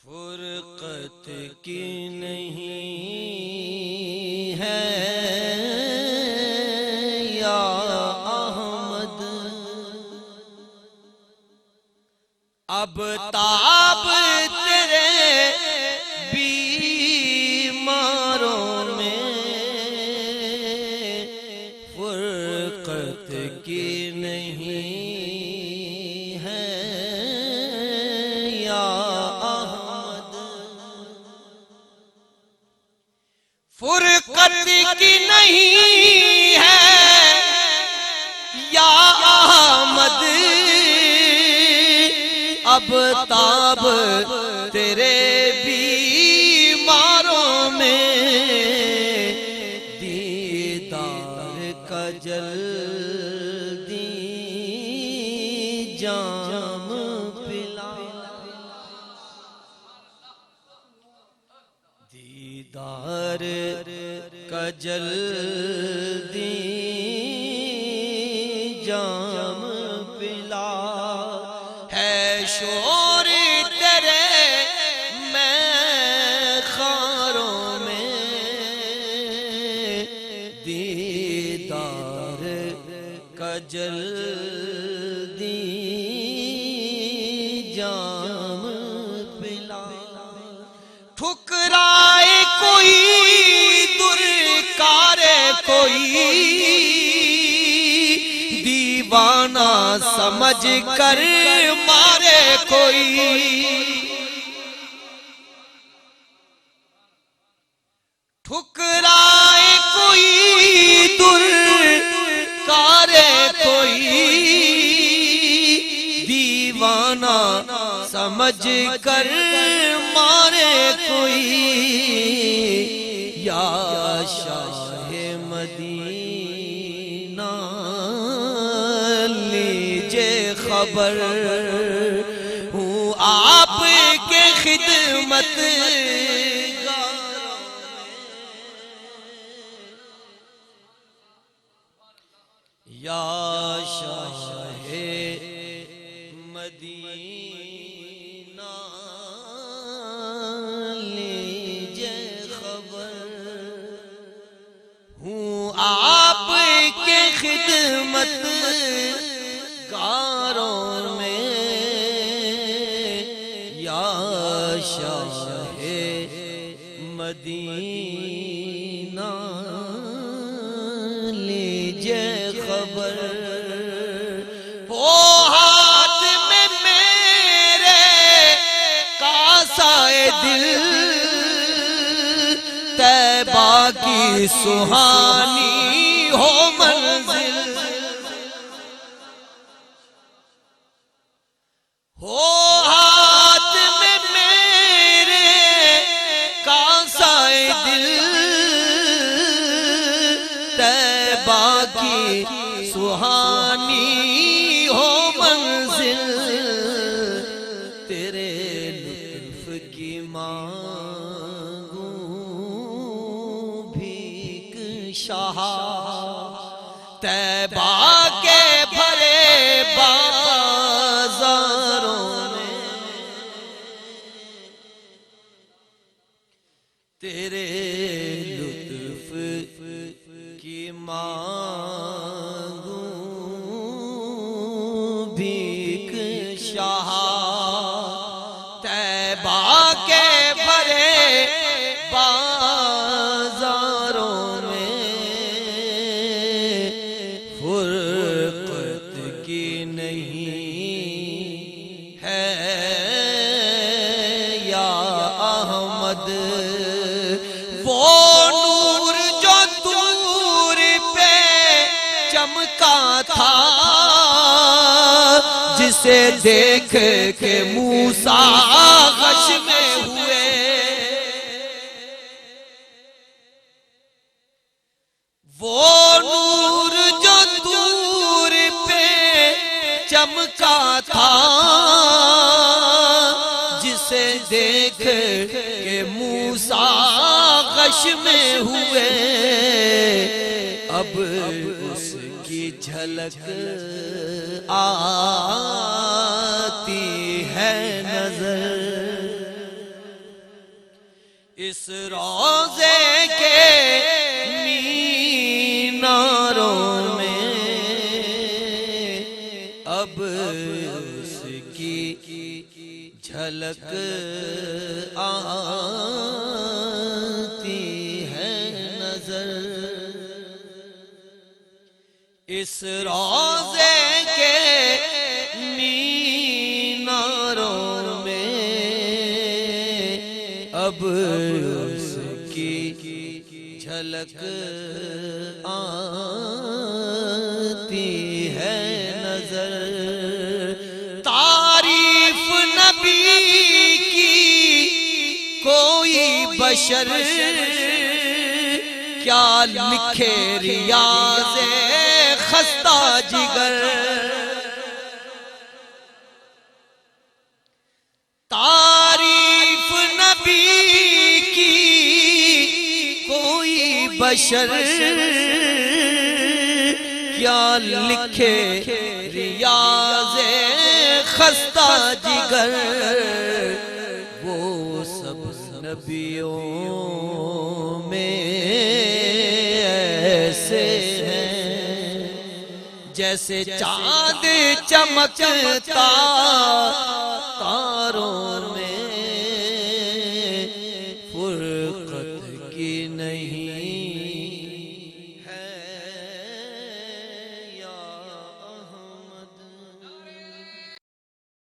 فرقت کی نہیں ہے یا احمد، اب تاب تیرے بیماروں میں، فرقت کی نہیں ہے یا احمد، فرقت کی نہیں ہے یا احمد، اب تاب تیرے بیماروں میں، دیدار کا جلدی جام پلا، دیدار کا جلدی جام پلا، ہے شور تیرے میں خاروں میں، دیدار کا جلدی جام پلا، ٹھکرائے کوئی درکارے کوئی، دیوانہ سمجھ کر مارے کوئی، ٹھکرائے کوئی درکارے کوئی، دیوانہ سمجھ کر مارے کوئی، یا شاہ مدینہ لیجے خبر، ہوں آپ کے خدمت یا شاہ مدینہ لیجے خبر، ہوں آپ کے خدمت گاروں میں، یا شاہ مدینہ لیجے خبر، وہ ہاتھ میں میرے کاسائے دل، طیبہ کی سہانی ہو منزل، ہو ہاتھ میں میرے کاسائے دل، طیبہ کی سہانی ہو منزل، تیرے لطف کی مانگوں بھیک شاہ، طیبہ کے بھرے بازاروں میں، تیرے لطف کی مانگوں بھیک شاہ، طیبہ کے بھرے بازاروں میں، فرقت کی نہیں ہے یا احمد، وہ نور جو دور پہ چمکا تھا، جسے دیکھ کے موسیٰ غش میں ہوئے، وہ نور جو دور پہ چمکا تھا، جسے دیکھ کے موسیٰ غش میں ہوئے، اب اس کی جھلک آتی ہے نظر، اس روضے کے میناروں میں اب اس کی جھلک آتی ہے نظر اس روضے کے میناروں میں اب اس کی جھلک آتی ہے نظر تعریف نبی کی کوئی بشر کیا لکھے ریاض خستہ جگر تعریف نبی کی کوئی بشر کیا لکھے ریاض خستہ جگر وہ سب نبیوں میں ایسے ہیں جیسے چاند چمکتا تاروں میں